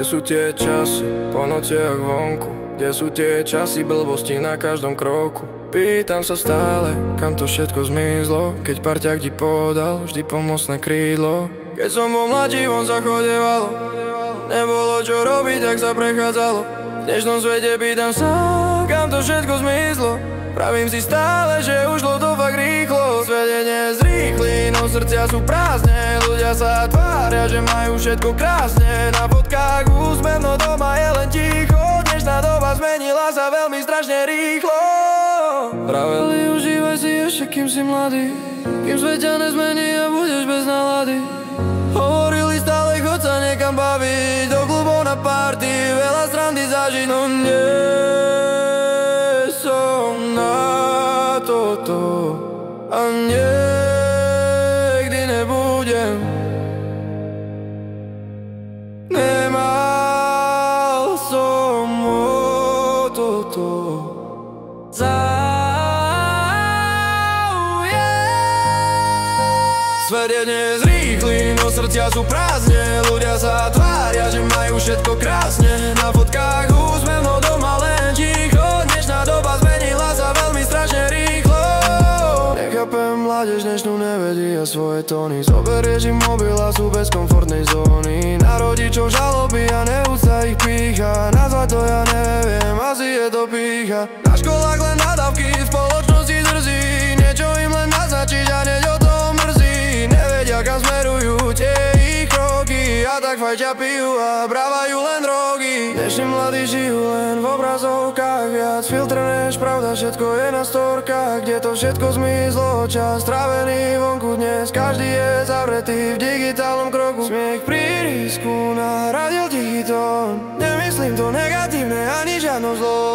sú tie časy po nociach vonku? Kde sú tie časy blbosti na každom kroku? Pýtam sa stále, kam to všetko zmizlo, keď parťák ti podal vždy pomocné krídlo. Keď som bol mladší, von sa chodevalo, nebolo čo robiť, tak sa prechádzalo. V dnešnom svete pýtam sa, kam to všetko zmizlo. Pravím si stále, že ušlo to fakt rýchlo. Svet je nezrýchly, no srdcia sú prázdne. Ľudia sa tvária, že majú všetko krásne. Na fotkách úsmev, no doma je len ticho. Dnešná doba zmenila sa veľmi strašne rýchlo. Pravili, užívaj si ešte, kým si mladý, kým svet ťa nezmení a budeš bez nálady. Hovorili stále, chod sa niekam baviť, do klubov na party, veľa srandy zažiť. No nie som na toto a niekdy nebudem. Nemal som o toto Svet je nezrýchly, no srdcia sú prázdne. Ľudia sa tvária, že majú všetko krásne. Na fotkách úsmev, no doma len ticho. Dnešná doba zmenila sa veľmi strašne rýchlo. Nechápem, mládež dnešnú nevedia svoje tóny. Zoberieš im mobil a sú bez komfortnej zóny. Na rodičov žaloby a neúcta ich pýcha. Nazvať to ja neviem, asi je to pýcha. Na školách len nadávky, v spoločnosti drzí. Niečo im len naznačiť a neď o tom mrzí. Nevedia, kam smerujú tie ich kroky. A tak fajčia, pijú a brávajú len drogy. Dnešní mladí žijú len v obrazovkách. Viac filtre než pravda, všetko je na storkách. Kde to všetko zmizlo, čas strávený vonku. Dnes každý je zavretý v digitálnom kroku. Smiech pri risku nahradil tichý tón. Nemyslím to negatívne ani žiadnu zlo.